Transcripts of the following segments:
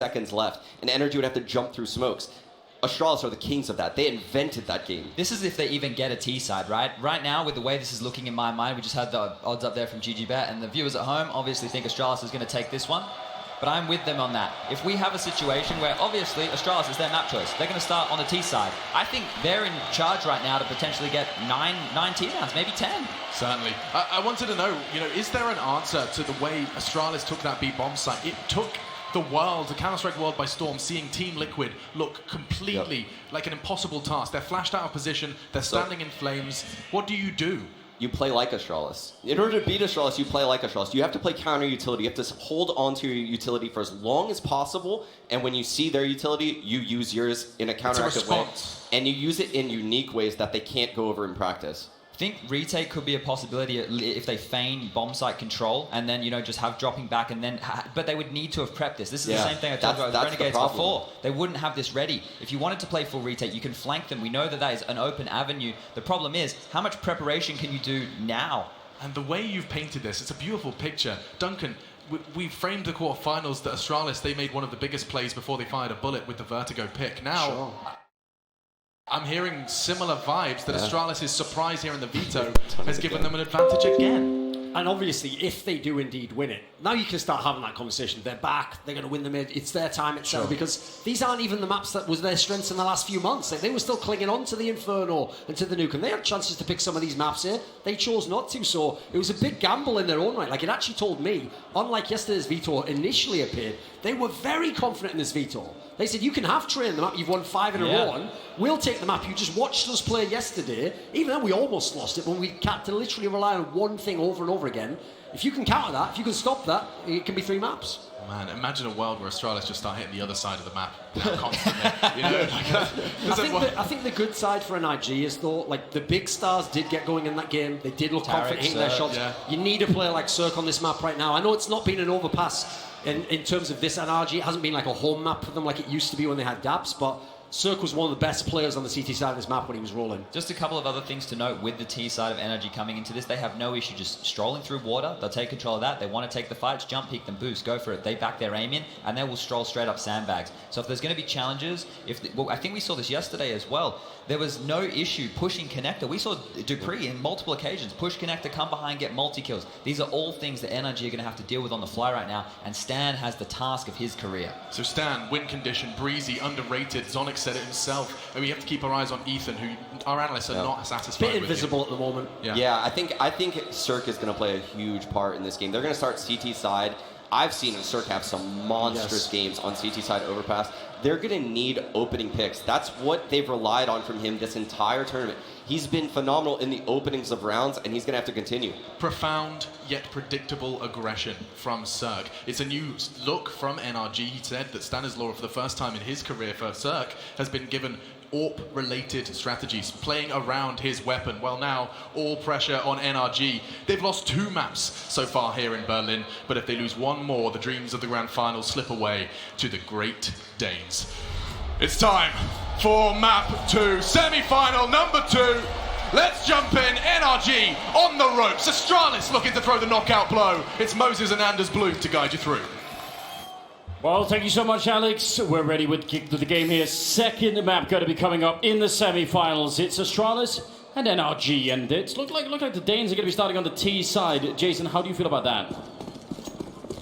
seconds left, and NRG would have to jump through smokes. Astralis are the kings of that. They invented that game. This is if they even get a T side, right? Right now, with the way this is looking in my mind, we just had the odds up there from GGBet, and the viewers at home obviously think Astralis is going to take this one. But I'm with them on that. If we have a situation where, obviously, Astralis is their map choice, they're going to start on the T side. I think they're in charge right now to potentially get nine T rounds, maybe 10. Certainly. I wanted to know, is there an answer to the way Astralis took that B bomb site? It took the world, the Counter-Strike world by storm, seeing Team Liquid look completely like an impossible task. They're flashed out of position, they're standing in flames. What do? You play like Astralis. In order to beat Astralis, you play like Astralis. You have to play counter utility. You have to hold on to your utility for as long as possible, and when you see their utility, you use yours in a counteractive way. And you use it in unique ways that they can't go over in practice. I think retake could be a possibility if they feign bomb site control and then, just have dropping back and then... but they would need to have prepped this. This is the same thing I talked about with Renegades before. They wouldn't have this ready. If you wanted to play full retake, you can flank them. We know that is an open avenue. The problem is, how much preparation can you do now? And the way you've painted this, it's a beautiful picture. Duncan, we framed the quarterfinals that Astralis, they made one of the biggest plays before they fired a bullet with the Vertigo pick. Now... I'm hearing similar vibes that Astralis' surprise here in the veto has given them an advantage again. And obviously, if they do indeed win it, now you can start having that conversation. They're back, they're going to win the mid, it's their time, etc. Because these aren't even the maps that was their strengths in the last few months. They were still clinging on to the Inferno and to the Nuke, and they had chances to pick some of these maps here. They chose not to, so it was a big gamble in their own right. Like, it actually told me, unlike yesterday's veto initially appeared, they were very confident in this veto. They said, you can half-train the map you've won 5 in a row on. We'll take the map you just watched us play yesterday. Even though we almost lost it when we had to literally rely on one thing over and over again. If you can counter that, if you can stop that, it can be 3 maps. Man, imagine a world where Astralis just start hitting the other side of the map constantly. I think the good side for NRG is, though, like, the big stars did get going in that game. They did look confident hitting their shots. You need a player like Cirque on this map right now. I know it's not been an overpass in terms of this NRG. It hasn't been like a home map for them like it used to be when they had Daps, but Cirque was one of the best players on the CT side of this map when he was rolling. Just a couple of other things to note with the T side of NRG coming into this. They have no issue just strolling through water. They'll take control of that. They want to take the fights, jump, peek them, boost, go for it. They back their aim in, and they will stroll straight up sandbags. So if there's going to be challenges, I think we saw this yesterday as well. There was no issue pushing connector. We saw Dupree in multiple occasions push connector, come behind, get multi-kills. These are all things that NRG are going to have to deal with on the fly right now, and Stan has the task of his career. So Stan, win condition, breezy, underrated. Zonic said it himself. And we have to keep our eyes on Ethan, who our analysts are not satisfied with. Bit invisible at the moment. Yeah, I think Cirque is going to play a huge part in this game. They're going to start CT side. I've seen Cirque have some monstrous games on CT side overpass. They're going to need opening picks. That's what they've relied on from him this entire tournament. He's been phenomenal in the openings of rounds, and he's going to have to continue. Profound yet predictable aggression from Cirque. It's a new look from NRG. He said that Stanislaw, for the first time in his career for Cirque, has been given AWP-related strategies, playing around his weapon. Well, now, all pressure on NRG. They've lost 2 maps so far here in Berlin, but if they lose one more, the dreams of the Grand Final slip away to the Great Danes. It's time for map 2, semi-final number 2. Let's jump in. NRG on the ropes. Astralis looking to throw the knockout blow. It's Moses and Anders Bloom to guide you through. Well, thank you so much, Alex. We're ready with kick to the game here. Second map going to be coming up in the semi-finals. It's Astralis and NRG, and it look like the Danes are going to be starting on the T side. Jason, how do you feel about that?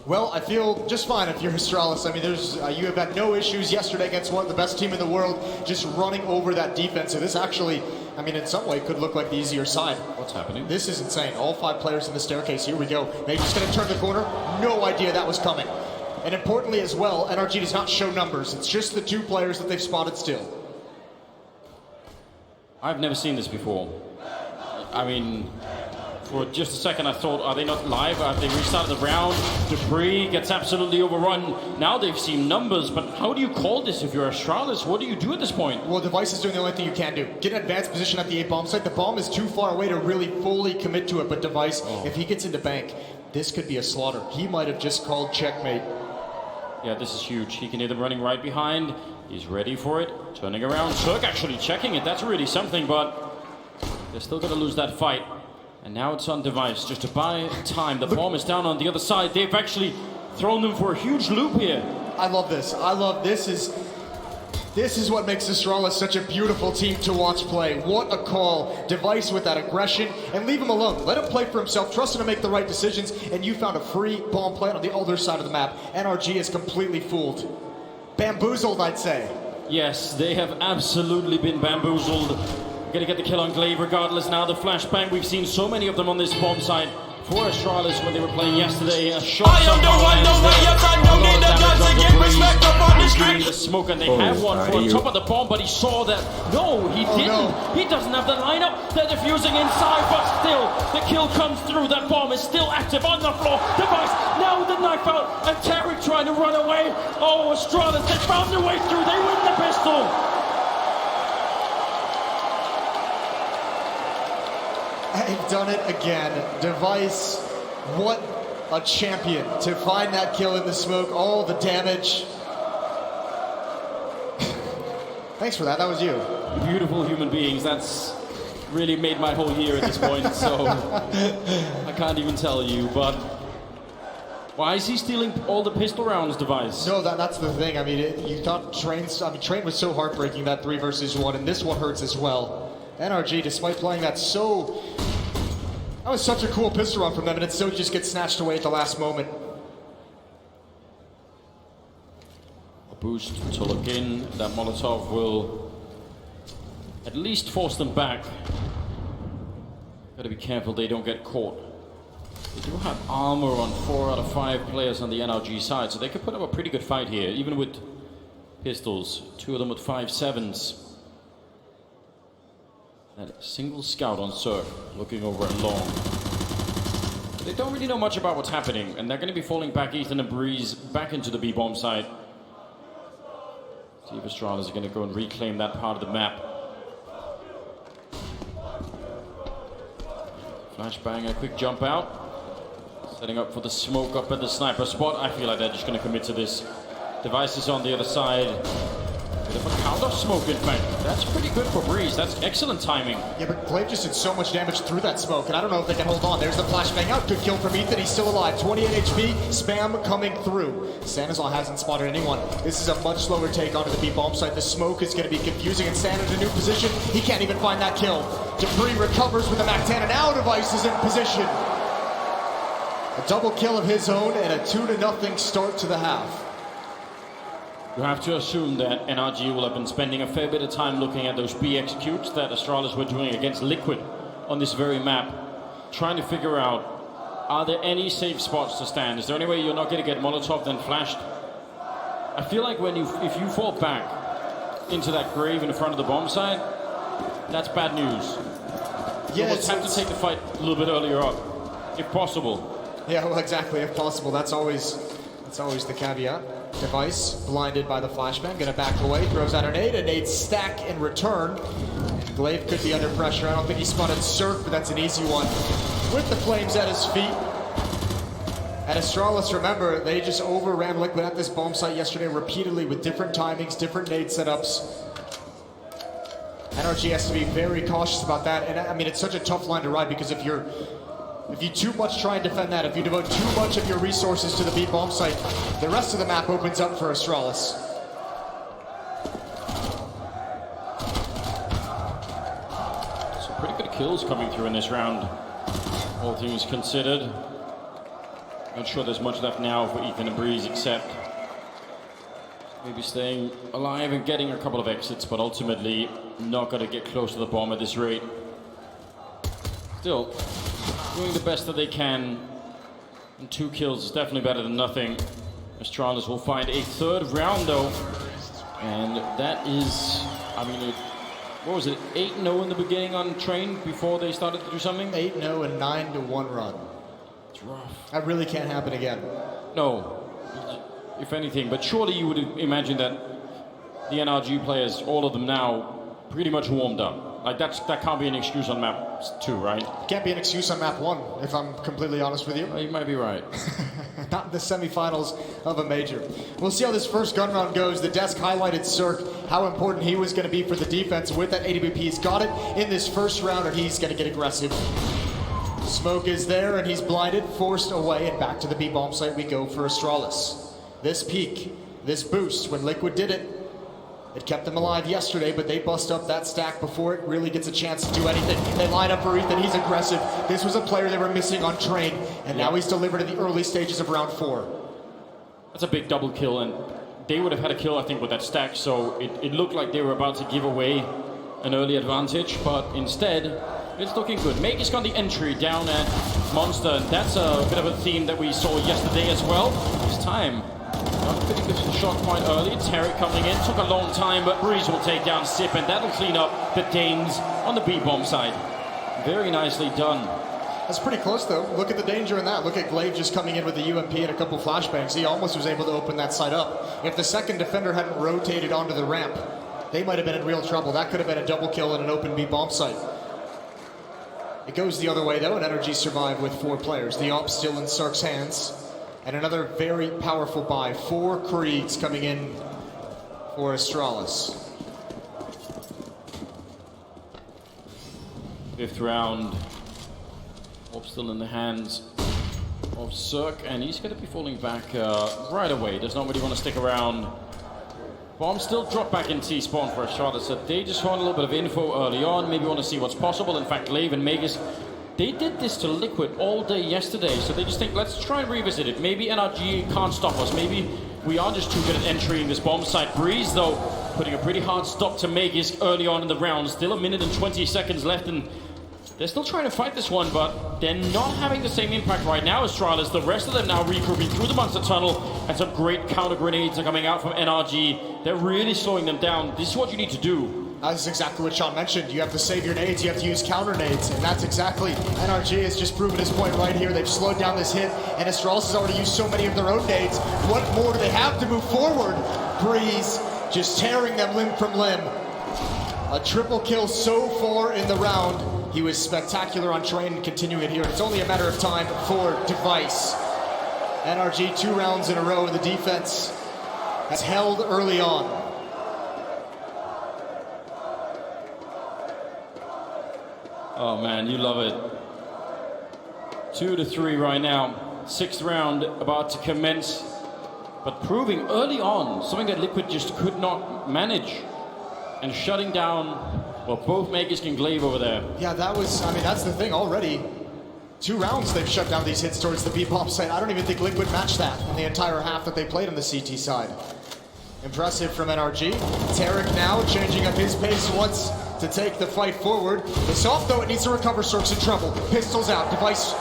Well, I feel just fine if you're Astralis. I mean, you have had no issues yesterday against one of the best team in the world, just running over that defense. So this actually, I mean, in some way could look like the easier side. What's happening? This is insane. All 5 players in the staircase. Here we go. They're just going to turn the corner. No idea that was coming. And importantly as well, NRG does not show numbers. It's just the 2 players that they've spotted still. I've never seen this before. I mean, for just a second I thought, are they not live? Have they restarted the round? Dupree gets absolutely overrun. Now they've seen numbers, but how do you call this if you're Astralis? What do you do at this point? Well, Device is doing the only thing you can do. Get an advanced position at the A bomb site. The bomb is too far away to really fully commit to it, but Device, if he gets into bank, this could be a slaughter. He might have just called checkmate. Yeah, this is huge. He can hear them running right behind. He's ready for it. Turning around. Cirque actually checking it. That's really something, but they're still going to lose that fight. And now it's on Device, just to buy time. The bomb is down on the other side. They've actually thrown them for a huge loop here. I love this. This is what makes Astralis such a beautiful team to watch play. What a call. Device with that aggression, and leave him alone. Let him play for himself. Trust him to make the right decisions, and you found a free bomb plant on the other side of the map. NRG is completely fooled. Bamboozled, I'd say. Yes, they have absolutely been bamboozled. Gonna get the kill on Glaive regardless now. The flashbang, we've seen so many of them on this bomb site. For Astralis when they were playing yesterday, a shot. I am the one, no way, yes, I don't need the guns to get respect up on the street. The smoke, and they have one for the top of the bomb, but he saw that. No, he didn't. No. He doesn't have the lineup. They're defusing inside, but still, the kill comes through. That bomb is still active on the floor. Device now with the knife out, and Tarek trying to run away. Oh, Astralis, they found their way through. They win the pistol. They've done it again. Device, what a champion to find that kill in the smoke, all the damage. Thanks for that, that was you. Beautiful human beings, that's really made my whole year at this point, so I can't even tell you, but why is he stealing all the pistol rounds, Device? No, that's the thing. I mean, you thought Train was so heartbreaking, that 3 versus 1, and this one hurts as well. NRG, despite playing that was such a cool pistol run from them, and it still just gets snatched away at the last moment. A boost to look in. That Molotov will at least force them back. Gotta be careful they don't get caught. They do have armor on 4 out of 5 players on the NRG side, so they could put up a pretty good fight here, even with pistols. 2 of them with 5.7s. That single scout on Cirque, looking over at Long. They don't really know much about what's happening, and they're going to be falling back Ethan and Breeze back into the B-bomb site. See if Astralis is going to go and reclaim that part of the map. Flashbang, a quick jump out. Setting up for the smoke up at the sniper spot. I feel like they're just going to commit to this. Device is on the other side. Bit of a counter smoke, in fact. That's pretty good for Breeze. That's excellent timing. Yeah, but Glaive just did so much damage through that smoke, and I don't know if they can hold on. There's the flashbang out. Good kill from Ethan. He's still alive. 28 HP. Spam coming through. Sanazal hasn't spotted anyone. This is a much slower take onto the B-bomb site. The smoke is going to be confusing, and San in a new position. He can't even find that kill. Debris recovers with the MAC-10, and now Device is in position. A double kill of his own, and a 2-0 start to the half. You have to assume that NRG will have been spending a fair bit of time looking at those B executes that Astralis were doing against Liquid on this very map, trying to figure out, are there any safe spots to stand? Is there any way you're not going to get Molotov then flashed? I feel like if you fall back into that grave in front of the bomb site, that's bad news. Yeah, you have to take the fight a little bit earlier up, if possible. Yeah, well, exactly, if possible. That's always the caveat. Device blinded by the flashbang, gonna back away, throws out a nade stack in return. And Glaive could be under pressure. I don't think he spotted Cirque, but that's an easy one. With the flames at his feet. And Astralis, remember, they just overran Liquid at this bomb site yesterday repeatedly with different timings, different nade setups. NRG has to be very cautious about that. And I mean, it's such a tough line to ride, because if you too much try and defend that, if you devote too much of your resources to the B bomb site, the rest of the map opens up for Astralis. Some pretty good kills coming through in this round, all things considered. Not sure there's much left now for Ethan and Breeze, except maybe staying alive and getting a couple of exits, but ultimately not going to get close to the bomb at this rate. Still doing the best that they can, and 2 kills is definitely better than nothing. Astralis will find a 3rd round though, and that is, I mean, what was it, 8-0 in the beginning on Train before they started to do something? 8-0 and 9-1 run. It's rough. That really can't happen again. No, if anything, but surely you would imagine that the NRG players, all of them now, pretty much warmed up. Like that can't be an excuse on map 2, right? Can't be an excuse on map 1, if I'm completely honest with you. Well, you might be right. Not in the semifinals of a major. We'll see how this first gun round goes. The desk highlighted Cirque, how important he was going to be for the defense with that AWP. He's got it in this first round, and he's going to get aggressive. Smoke is there, and he's blinded, forced away, and back to the B-bomb site we go for Astralis. This peak This boost, when Liquid did it, it kept them alive yesterday, but they bust up that stack before it really gets a chance to do anything. They line up for Ethan, he's aggressive. This was a player they were missing on Train, and now he's delivered in the early stages of round 4. That's a big double kill, and they would have had a kill, I think, with that stack, so it looked like they were about to give away an early advantage, but instead, it's looking good. Magus got the entry down at Monster, and that's a bit of a theme that we saw yesterday as well. This time, got a pretty good shot quite early. Tarek coming in, took a long time, but Breeze will take down Sip, and that'll clean up the Danes on the B-bomb side. Very nicely done. That's pretty close, though. Look at the danger in that. Look at Glaive just coming in with the UMP and a couple flashbangs. He almost was able to open that side up. If the second defender hadn't rotated onto the ramp, they might have been in real trouble. That could have been a double kill in an open B-bomb site. It goes the other way, though, and NRG survive with 4 players. The AWP still in Sark's hands. And another very powerful buy. 4 Kriegs coming in for Astralis. 5th round. AWP still in the hands of Cirque, and he's going to be falling back right away. Does not really want to stick around. Bomb still dropped back in T-spawn for Astralis, so they just want a little bit of info early on, maybe want to see what's possible. In fact, Glaive and Magus, they did this to Liquid all day yesterday, so they just think, let's try and revisit it. Maybe NRG can't stop us. Maybe we are just too good at entering this bomb site. Breeze, though, putting a pretty hard stop to Magus early on in the round. Still a minute and 20 seconds left, and they're still trying to fight this one, but they're not having the same impact right now, Astralis. The rest of them now regrouping through the monster tunnel, and some great counter grenades are coming out from NRG. They're really slowing them down. This is what you need to do. That's exactly what Sean mentioned. You have to save your nades, you have to use counter nades, and that's exactly, NRG has just proven his point right here. They've slowed down this hit, and Astralis has already used so many of their own nades. What more do they have to move forward? Breeze just tearing them limb from limb. A triple kill so far in the round. He was spectacular on Train and continuing it here. It's only a matter of time for Device. NRG 2 rounds in a row, and the defense has held early on. Oh man, you love it. 2-3 right now. 6th round about to commence. But proving early on something that Liquid just could not manage. And shutting down, well, both Magus and Glaive over there. Yeah, that was, I mean, that's the thing already. 2 rounds they've shut down these hits towards the B-bomb site. I don't even think Liquid matched that in the entire half that they played on the CT side. Impressive from NRG. Tarek now changing up his pace once to take the fight forward. The soft, though, it needs to recover. Cirque's in trouble. Pistols out. Device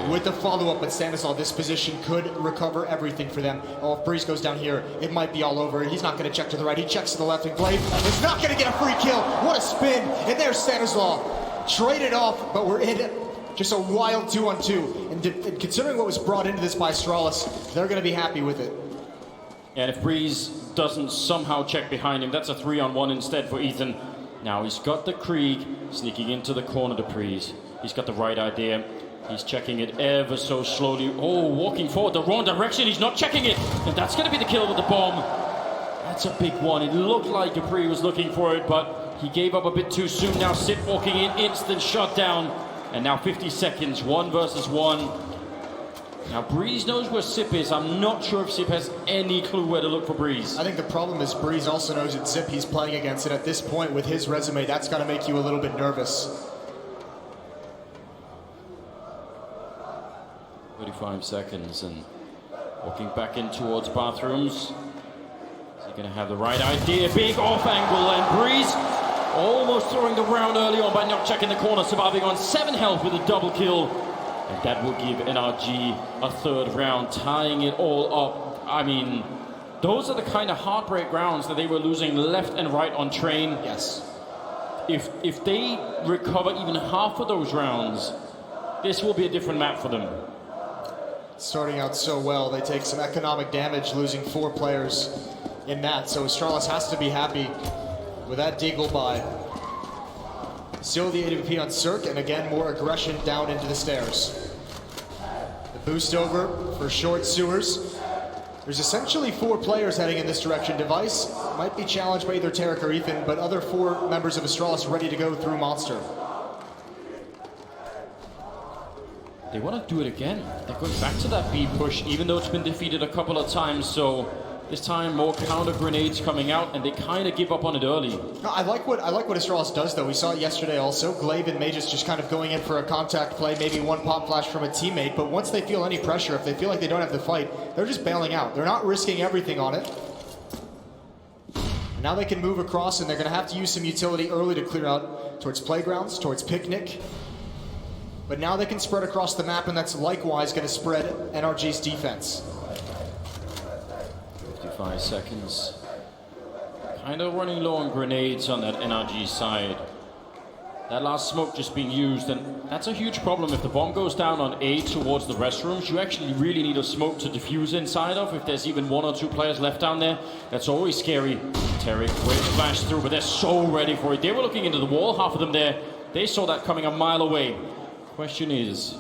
with the follow-up, but Stanislaw, this position could recover everything for them. Oh, if Breeze goes down here, it might be all over. He's not going to check to the right. He checks to the left, and Glaive is not going to get a free kill. What a spin. And there's Stanislaw. Traded off, but we're in just a wild 2-on-2. And considering what was brought into this by Astralis, they're going to be happy with it. And if Breeze doesn't somehow check behind him, that's a 3-on-1 instead for Ethan. Now he's got the Krieg sneaking into the corner to Breeze. He's got the right idea. He's checking it ever so slowly. Oh, walking forward the wrong direction. He's not checking it. And that's going to be the kill with the bomb. That's a big one. It looked like Capri was looking for it, but he gave up a bit too soon. Now Sip walking in, instant shutdown. And now 50 seconds, 1 versus 1. Now Breeze knows where Sip is. I'm not sure if Sip has any clue where to look for Breeze. I think the problem is Breeze also knows it's Zip he's playing against, and at this point with his resume, that's got to make you a little bit nervous. 35 seconds and walking back in towards bathrooms. Is he going to have the right idea? Big off angle, and Breeze almost throwing the round early on by not checking the corner, surviving on 7 health with a double kill. And that will give NRG a 3rd round, tying it all up. I mean, those are the kind of heartbreak rounds that they were losing left and right on Train. Yes. If they recover even half of those rounds, this will be a different map for them. Starting out so well, they take some economic damage, losing 4 players in that. So Astralis has to be happy with that deagle buy. Still the AWP on Cirque, and again, more aggression down into the stairs. The boost over for short sewers. There's essentially 4 players heading in this direction. Device might be challenged by either Tarek or Ethan, but other 4 members of Astralis ready to go through Monster. They want to do it again. They're going back to that B push, even though it's been defeated a couple of times. So This time, more counter grenades coming out, and they kind of give up on it early. No, I like what Astralis does, though. We saw it yesterday also. Glaive and Magus just kind of going in for a contact play, maybe one pop flash from a teammate. But once they feel any pressure, if they feel like they don't have the fight, they're just bailing out. They're not risking everything on it. And now they can move across, and they're going to have to use some utility early to clear out towards playgrounds, towards picnic. But now they can spread across the map, and that's likewise going to spread NRG's defense. 55 seconds. Kind of running low on grenades on that NRG side. That last smoke just being used, and that's a huge problem. If the bomb goes down on A towards the restrooms, you actually really need a smoke to defuse inside of. If there's even 1 or 2 players left down there, that's always scary. Tarek waiting to flash through, but they're so ready for it. They were looking into the wall, half of them there. They saw that coming a mile away. Question is,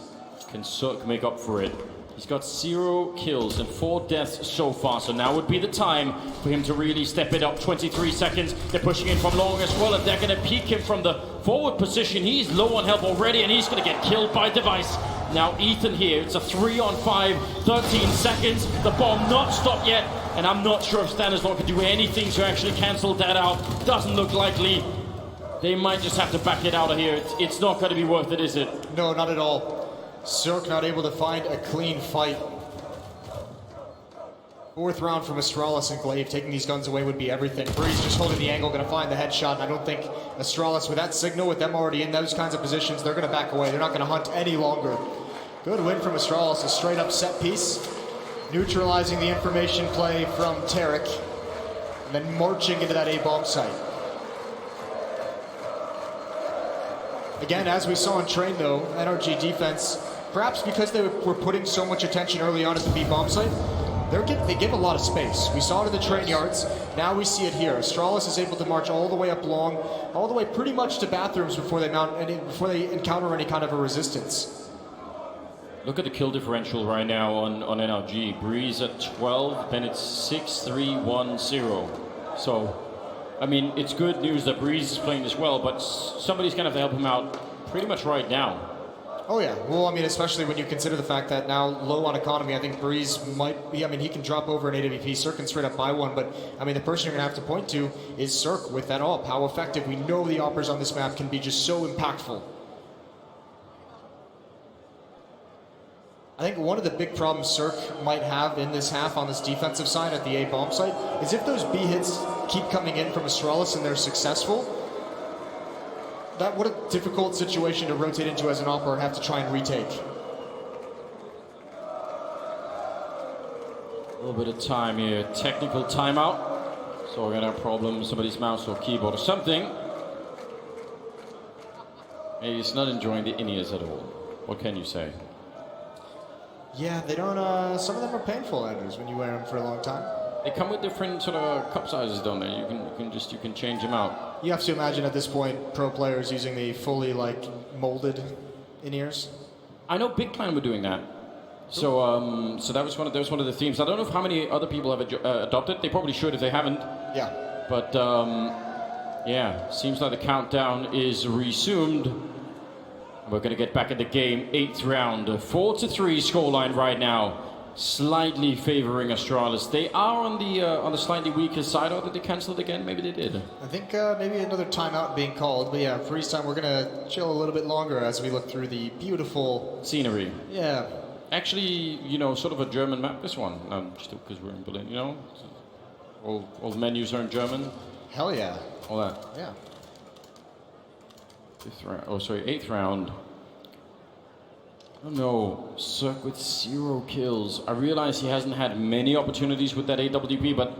can Cirque make up for it? He's got 0 kills and 4 deaths so far, so now would be the time for him to really step it up. 23 seconds, they're pushing in from long as well, and they're going to peek him from the forward position. He's low on health already, and he's going to get killed by Device. Now Ethan here, it's a 3-on-5, 13 seconds, the bomb not stopped yet, and I'm not sure if Stanislaw can do anything to actually cancel that out. Doesn't look likely. They might just have to back it out of here. It's not going to be worth it, is it? No, not at all. Cirque not able to find a clean fight. 4th round from Astralis and Glaive. Taking these guns away would be everything. Breeze just holding the angle, going to find the headshot. And I don't think Astralis, with that signal, with them already in those kinds of positions, they're going to back away. They're not going to hunt any longer. Good win from Astralis. A straight up set piece. Neutralizing the information play from Tarek. And then marching into that A-bomb site. Again, as we saw in Train, though, NRG defense, perhaps because they were putting so much attention early on at the B-bomb site, they give a lot of space. We saw it in the train yards. Now we see it here. Astralis is able to march all the way up long, all the way pretty much to bathrooms before they encounter any kind of a resistance. Look at the kill differential right now on NRG. Breeze at 12, then it's 6-3-1-0. So, I mean, it's good news that Breeze is playing this well, but somebody's going to have to help him out pretty much right now. Oh yeah, well, I mean, especially when you consider the fact that now low on economy, I think Breeze might be, I mean, he can drop over an AWP. Cirque can straight up buy one, but I mean, the person you're going to have to point to is Cirque with that AWP. How effective. We know the AWPers on this map can be just so impactful. I think one of the big problems Cirque might have in this half on this defensive side at the A-bomb site is if those B hits keep coming in from Astralis and they're successful, what a difficult situation to rotate into as an AWPer and have to try and retake. A little bit of time here. Technical timeout. So we're going to have problems, somebody's mouse or keyboard or something. Maybe he's not enjoying the in-ears at all. What can you say? Yeah, they don't, some of them are painful, Anders, when you wear them for a long time. They come with different sort of cup sizes, don't they? You can change them out. You have to imagine at this point, pro players using the fully, like, molded in-ears. I know Big Clan were doing that. So that was one of the themes. I don't know how many other people have adopted. They probably should if they haven't. Yeah. But yeah, seems like the countdown is resumed. We're going to get back in the game. 8th round, 4-3 scoreline right now. Slightly favoring Astralis. They are on the slightly weaker side. Or did they cancel it again? Maybe they did. I think maybe another timeout being called. But yeah, freeze time. We're gonna chill a little bit longer as we look through the beautiful scenery. Yeah. Actually, you know, sort of a German map. This one, just because we're in Berlin. You know, all the menus are in German. Hell yeah. All that. Yeah. 8th round. Oh no, Cirque with 0 kills. I realize he hasn't had many opportunities with that AWP, but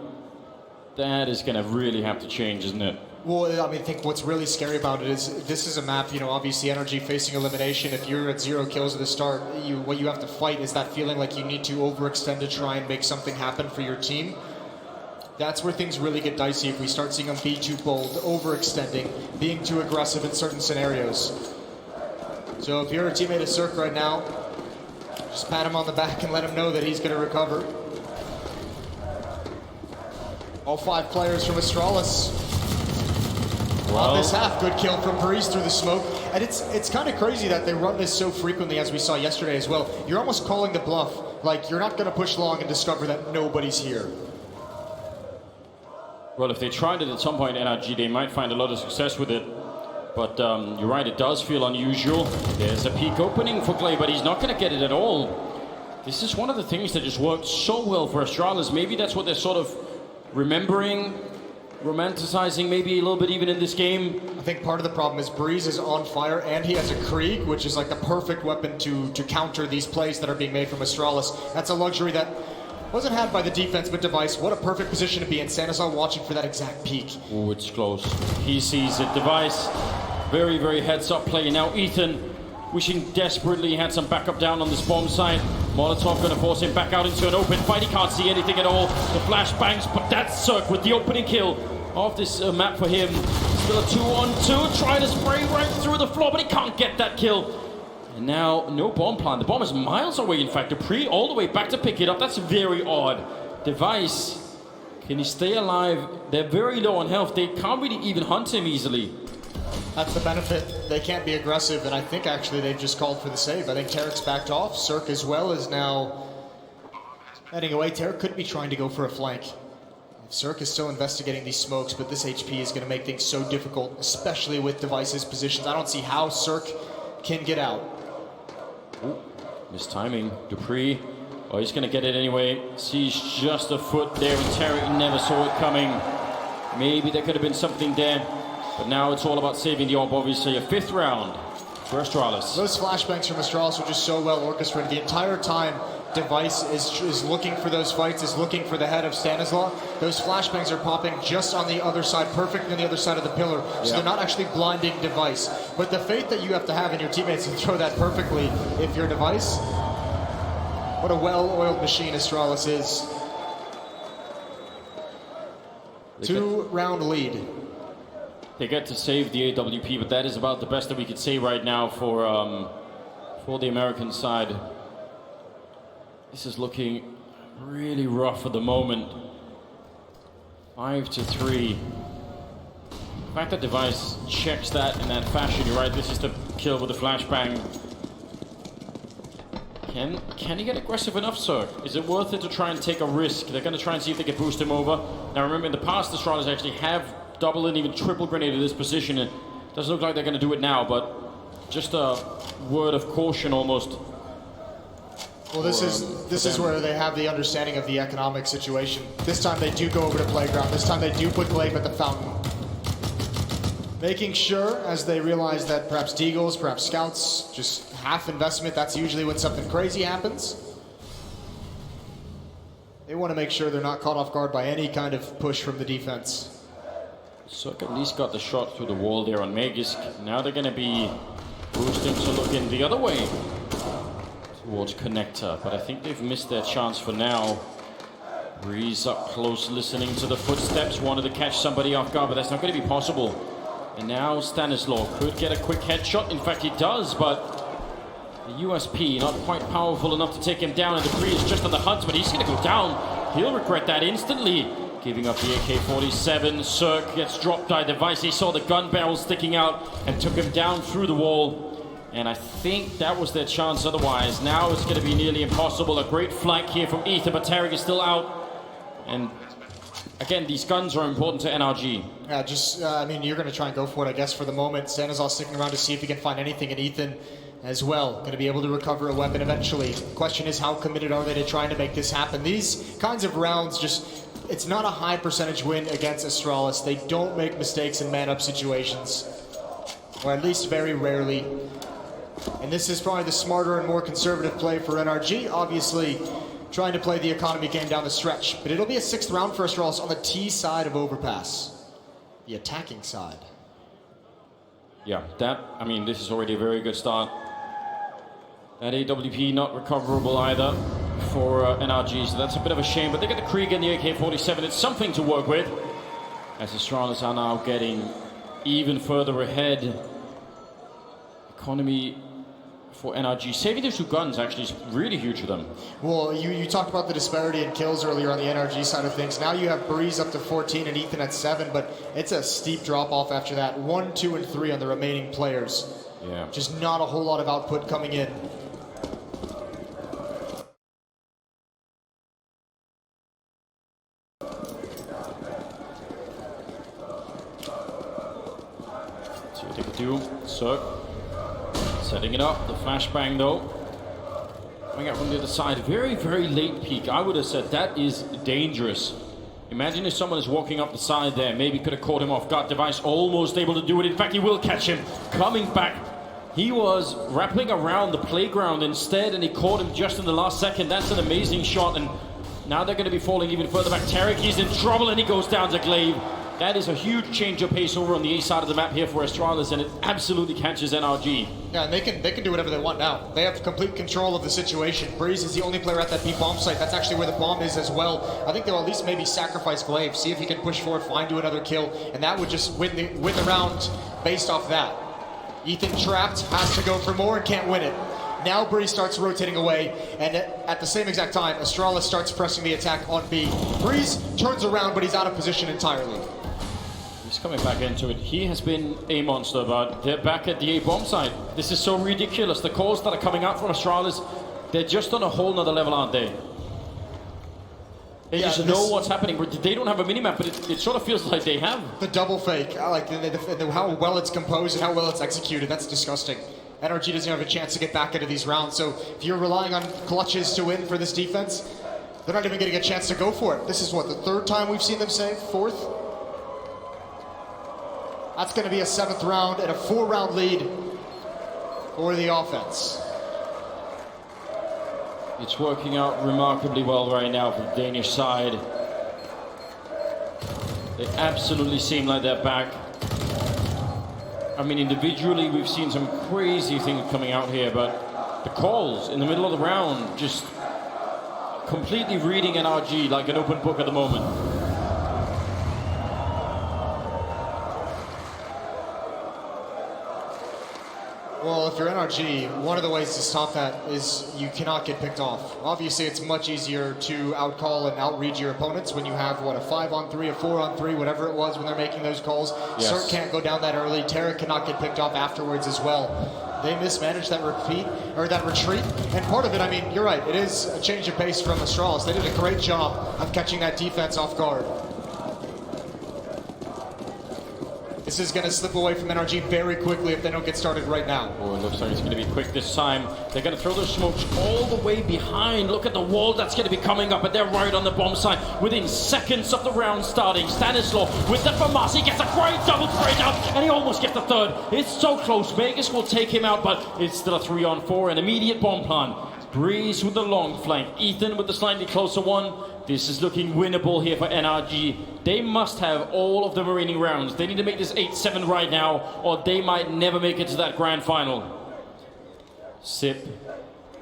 that is going to really have to change, isn't it? Well, I mean, I think what's really scary about it is this is a map, you know, obviously NRG facing elimination. If you're at 0 kills at the start, what you have to fight is that feeling like you need to overextend to try and make something happen for your team. That's where things really get dicey if we start seeing them be too bold, overextending, being too aggressive in certain scenarios. So if you're a teammate of Cirque right now, just pat him on the back and let him know that he's going to recover. All 5 players from Astralis on this half. Good kill from Breeze through the smoke. And it's kind of crazy that they run this so frequently, as we saw yesterday as well. You're almost calling the bluff. Like, you're not going to push long and discover that nobody's here. Well, if they tried it at some point in NRG, they might find a lot of success with it. But you're right, it does feel unusual. There's a peak opening for Clay, but he's not going to get it at all. This is one of the things that just worked so well for Astralis. Maybe that's what they're sort of remembering, romanticizing maybe a little bit even in this game. I think part of the problem is Breeze is on fire and he has a Krieg, which is like the perfect weapon to counter these plays that are being made from Astralis. That's a luxury that wasn't had by the defense, but Device. What a perfect position to be in. Stanislaw watching for that exact peak. Oh, it's close. He sees it. Device, very, very heads-up play. Now Ethan, wishing desperately he had some backup down on this bomb site. Molotov going to force him back out into an open fight. He can't see anything at all. The flashbangs, but that's Cirque with the opening kill of this map for him. Still a 2-on-2, trying to spray right through the floor, but he can't get that kill. And now, no bomb plant. The bomb is miles away, in fact. Dupree all the way back to pick it up. That's very odd. Device, can he stay alive? They're very low on health. They can't really even hunt him easily. That's the benefit. They can't be aggressive, and I think actually they've just called for the save. I think Tarek's backed off. Cirque as well is now heading away. Tarek could be trying to go for a flank. Cirque is still investigating these smokes, but this HP is going to make things so difficult, especially with Device's positions. I don't see how Cirque can get out. Ooh, mistiming. Dupree. Oh, he's going to get it anyway. Sees just a foot there, and Tarek never saw it coming. Maybe there could have been something there. But now it's all about saving the orb, obviously. A 5th round for Astralis. Those flashbangs from Astralis were just so well orchestrated. The entire time, Device is looking for those fights, is looking for the head of Stanislaw. Those flashbangs are popping just on the other side, perfectly on the other side of the pillar. So they're not actually blinding Device. But the faith that you have to have in your teammates to throw that perfectly if you're Device, what a well-oiled machine Astralis is. 2-round lead. They get to save the AWP, but that is about the best that we could say right now for the American side. This is looking really rough at the moment. 5-3. The fact that Device checks that in that fashion, you're right, this is the kill with the flashbang. Can he get aggressive enough, sir? Is it worth it to try and take a risk? They're going to try and see if they can boost him over. Now remember, in the past, the Astralis actually have double and even triple grenaded this position. It doesn't look like they're going to do it now, but just a word of caution almost. Well, this is where they have the understanding of the economic situation. This time they do go over to playground. This time they do put Glaive at the fountain. Making sure, as they realize that perhaps Deagles, perhaps Scouts, just half investment, that's usually when something crazy happens. They want to make sure they're not caught off guard by any kind of push from the defense. Cirque at least got the shot through the wall there on Magisk. Now they're going to be boosting to look in the other way towards Connector, but I think they've missed their chance for now. Breeze up close, listening to the footsteps, wanted to catch somebody off guard, but that's not going to be possible. And now Stanislaw could get a quick headshot. In fact, he does, but the USP not quite powerful enough to take him down, and Dupree is just on the hunt, but he's going to go down. He'll regret that instantly. Giving up the AK-47, Cirque gets dropped by Device. He saw the gun barrel sticking out and took him down through the wall. And I think that was their chance otherwise. Now it's going to be nearly impossible. A great flank here from Ethan, but Tarek is still out. And again, these guns are important to NRG. Yeah, I mean, you're going to try and go for it, I guess, for the moment. Stanislaw sticking around to see if he can find anything in Ethan as well. Going to be able to recover a weapon eventually. The question is, how committed are they to trying to make this happen? These kinds of rounds it's not a high percentage win against Astralis. They don't make mistakes in man-up situations, or at least very rarely. And this is probably the smarter and more conservative play for NRG. Obviously, trying to play the economy game down the stretch. But it'll be a 6th round for Astralis on the T side of Overpass. The attacking side. Yeah, this is already a very good start. That AWP not recoverable either for NRG, so that's a bit of a shame. But they get the Krieg and the AK-47. It's something to work with, as the Astralis are now getting even further ahead. Economy for NRG. Saving those 2 guns actually is really huge for them. Well, you talked about the disparity in kills earlier on the NRG side of things. Now you have Breeze up to 14 and Ethan at 7, but it's a steep drop-off after that. 1, 2, and 3 on the remaining players. Yeah. Just not a whole lot of output coming in. do. Cirque setting it up. The flashbang though. Coming out from the other side. Very, very late peek. I would have said that is dangerous. Imagine if someone is walking up the side there. Maybe could have caught him off guard. Device almost able to do it. In fact, he will catch him. Coming back. He was wrapping around the playground instead, and he caught him just in the last second. That's an amazing shot, and now they're going to be falling even further back. Tarek, he's in trouble, and he goes down to Glaive. That is a huge change of pace over on the A side of the map here for Astralis, and it absolutely catches NRG. Yeah, and they can do whatever they want now. They have complete control of the situation. Breeze is the only player at that B bomb site. That's actually where the bomb is as well. I think they'll at least maybe sacrifice Glaive, see if he can push forward, find do another kill, and that would just win the round based off that. Ethan trapped, has to go for more and can't win it. Now Breeze starts rotating away, and at the same exact time, Astralis starts pressing the attack on B. Breeze turns around, but he's out of position entirely. He's coming back into it. He has been a monster, but they're back at the A bomb site. This is so ridiculous. The calls that are coming out from Astralis, they're just on a whole nother level, aren't they? They just know what's happening. They don't have a minimap, but it sort of feels like they have. The double fake, I like how well it's composed and how well it's executed. That's disgusting. NRG doesn't have a chance to get back into these rounds, so if you're relying on clutches to win for this defense, they're not even getting a chance to go for it. This is what, the third time we've seen them save? Fourth? That's going to be a 7th round and a 4-round lead for the offense. It's working out remarkably well right now for the Danish side. They absolutely seem like they're back. I mean, individually, we've seen some crazy things coming out here, but the calls in the middle of the round, just completely reading NRG like an open book at the moment. Well, if you're NRG, one of the ways to stop that is you cannot get picked off. Obviously, it's much easier to outcall and outread your opponents when you have, what, a 5-on-3, a 4-on-3, whatever it was when they're making those calls. Yes. Cert can't go down that early. Tarek cannot get picked off afterwards as well. They mismanaged that retreat. And part of it, I mean, you're right, it is a change of pace from Astralis. They did a great job of catching that defense off guard. This is going to slip away from NRG very quickly if they don't get started right now. Oh, it looks like it's going to be quick this time. They're going to throw those smokes all the way behind. Look at the wall that's going to be coming up, and they're right on the bomb site within seconds of the round starting. Stanislaw with the FAMAS. He gets a great double spray down, and he almost gets the third. It's so close. Vegas will take him out, but it's still a 3-on-4, an immediate bomb plan. Breeze with the long flank. Ethan with the slightly closer one. This is looking winnable here for NRG. They must have all of the remaining rounds. They need to make this 8-7 right now, or they might never make it to that grand final. Sip,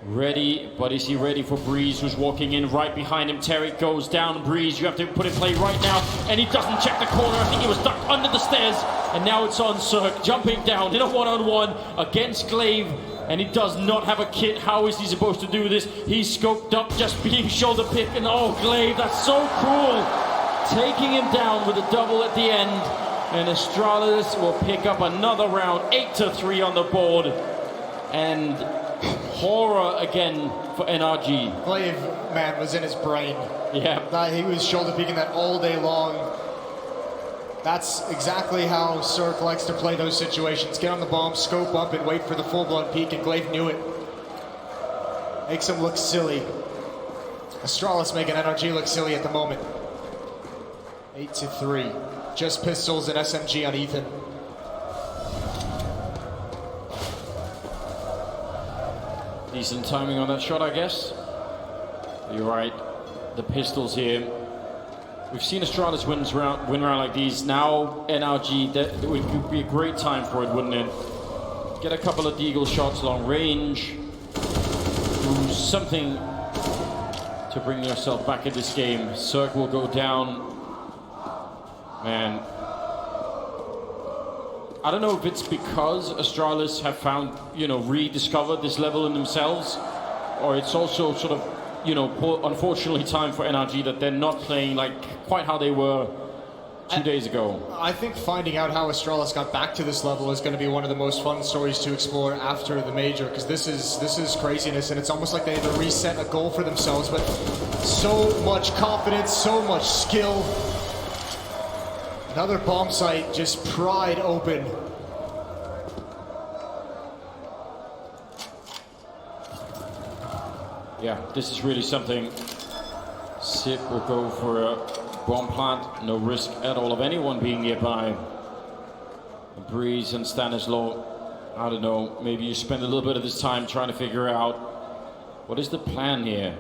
ready, but is he ready for Breeze, who's walking in right behind him? Tarek goes down. Breeze, you have to put in play right now, and he doesn't check the corner. I think he was ducked under the stairs, and now it's on Cirque, jumping down in a 1-on-1 against Glaive. And he does not have a kit. How is he supposed to do this? He's scoped up, just being shoulder picked. And oh, Glaive, that's so cruel. Taking him down with a double at the end. And Astralis will pick up another round, 8-3 on the board. And horror again for NRG. Glaive, man, was in his brain. Yeah. He was shoulder peeking that all day long. That's exactly how Cirque likes to play those situations. Get on the bomb, scope up, and wait for the full-blown peek, and Glaive knew it. Makes him look silly. Astralis making NRG look silly at the moment. 8-3. Just pistols and SMG on Ethan. Decent timing on that shot, I guess. You're right. The pistols here. We've seen Astralis win round like these. Now NRG, that would be a great time for it, wouldn't it? Get a couple of deagle shots long range. Do something to bring yourself back in this game. Cirque will go down. Man. I don't know if it's because Astralis have found, rediscovered this level in themselves, or it's also sort of, unfortunately time for NRG that they're not playing like quite how they were 2 days ago. I think finding out how Astralis got back to this level is going to be one of the most fun stories to explore after the major, because this is craziness, and it's almost like they had to reset a goal for themselves, but so much confidence, so much skill. Another bomb site just pried open. Yeah, this is really something. Sip will go for a bomb plant, no risk at all of anyone being nearby. Breeze and Stanislaw, I don't know, maybe you spend a little bit of this time trying to figure out what is the plan here.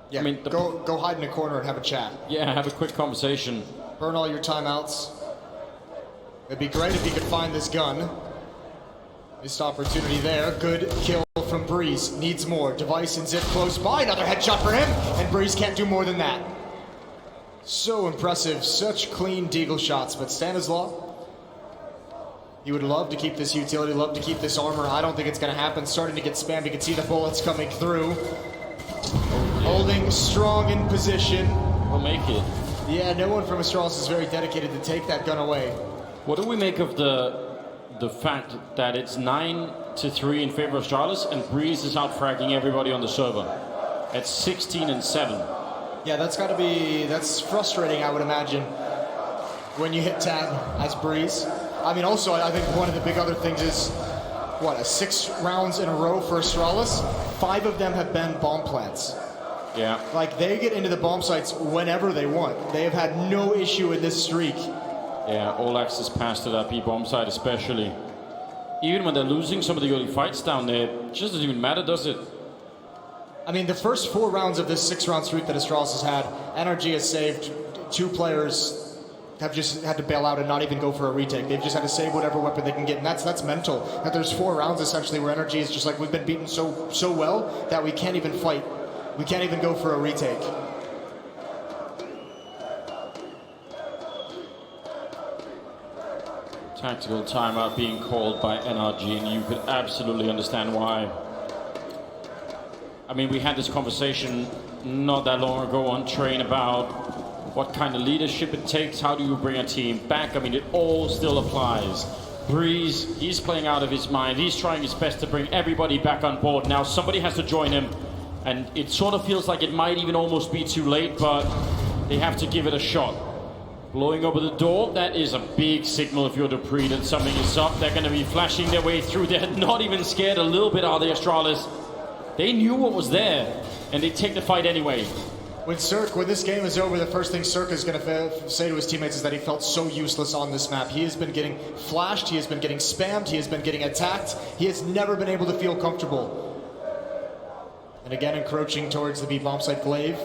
Yeah, I mean, go hide in a corner and have a chat. Yeah, have a quick conversation. Burn all your timeouts. It'd be great if you could find this gun. Missed opportunity there. Good kill from Breeze. Needs more. Device and Zip close by. Another headshot for him. And Breeze can't do more than that. So impressive. Such clean deagle shots. But Stanislaw, you would love to keep this utility, love to keep this armor. I don't think it's going to happen. Starting to get spammed. You can see the bullets coming through. Holding strong in position. We'll make it. Yeah, no one from Astralis is very dedicated to take that gun away. What do we make of the fact that it's 9-3 in favor of Astralis and Breeze is out fragging everybody on the server at 16-7? Yeah, that's frustrating, I would imagine, when you hit tab as Breeze. I mean, also, I think one of the big other things is, what, 6 rounds in a row for Astralis? 5 of them have been bomb plants. Yeah. Like, they get into the bomb sites whenever they want. They have had no issue in this streak. Yeah, all access pass to that B bomb site especially. Even when they're losing some of the early fights down there, it just doesn't even matter, does it? I mean, the first 4 rounds of this 6-round streak that Astralis has had, NRG has saved. 2 players have just had to bail out and not even go for a retake. They've just had to save whatever weapon they can get, and that's mental. That there's 4 rounds essentially where NRG is just like, we've been beaten so well that we can't even fight. We can't even go for a retake. Tactical timeout being called by NRG, and you could absolutely understand why. I mean, we had this conversation not that long ago on Train about what kind of leadership it takes, how do you bring a team back. I mean, it all still applies. Breeze, he's playing out of his mind. He's trying his best to bring everybody back on board. Now somebody has to join him, and it sort of feels like it might even almost be too late, but they have to give it a shot. Blowing over the door, that is a big signal if you're Dupree that something is up. They're going to be flashing their way through. They're not even scared a little bit, are they, Astralis? They knew what was there, and they take the fight anyway. When this game is over, the first thing Cirque is going to say to his teammates is that he felt so useless on this map. He has been getting flashed, he has been getting spammed, he has been getting attacked. He has never been able to feel comfortable. And again, encroaching towards the B bomb site, Glaive.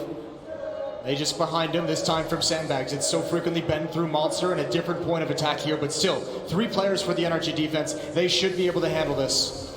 They just behind him, this time from sandbags. It's so frequently been through Monster and a different point of attack here, but still, 3 players for the NRG defense. They should be able to handle this.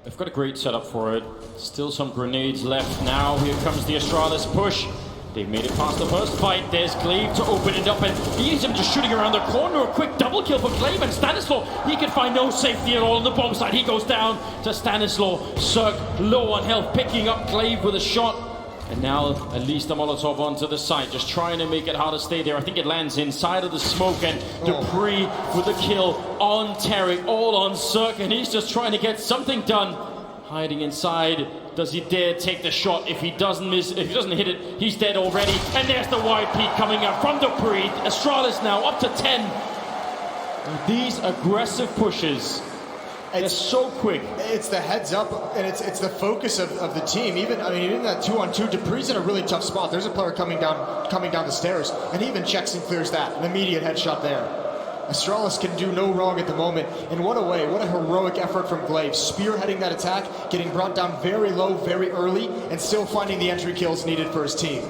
They've got a great setup for it. Still some grenades left now. Here comes the Astralis push. They've made it past the first fight. There's Glaive to open it up, and he's just shooting around the corner. A quick double kill for Glaive, and Stanislaw, he can find no safety at all on the bomb side. He goes down to Stanislaw. Cirque low on health, picking up Glaive with a shot. And now at least a Molotov onto the site, just trying to make it hard to stay there. I think it lands inside of the smoke, and Dupree with the kill on Tarek, all on Cirque, and he's just trying to get something done. Hiding inside. Does he dare take the shot? If he doesn't hit it, he's dead already. And there's the wide peak coming up from Dupree. Astralis now up to 10. And these aggressive pushes. It's so quick. It's the heads up, and it's the focus of the team. Even that 2-on-2, Dupree's in a really tough spot. There's a player coming down the stairs, and he even checks and clears that. An immediate headshot there. Astralis can do no wrong at the moment. And what a way, what a heroic effort from Glaive. Spearheading that attack, getting brought down very low, very early, and still finding the entry kills needed for his team.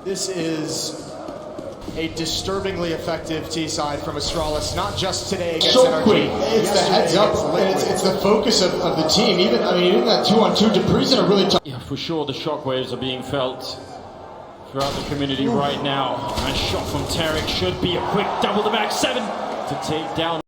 This is a disturbingly effective T-side from Astralis, not just today against NRG. It's the heads up, and it's the focus of the team. Even that 2-on-2, Dupree's in a really tough... Yeah, for sure the shockwaves are being felt throughout the community right now. Nice shot from Tarek, should be a quick double the back 7 to take down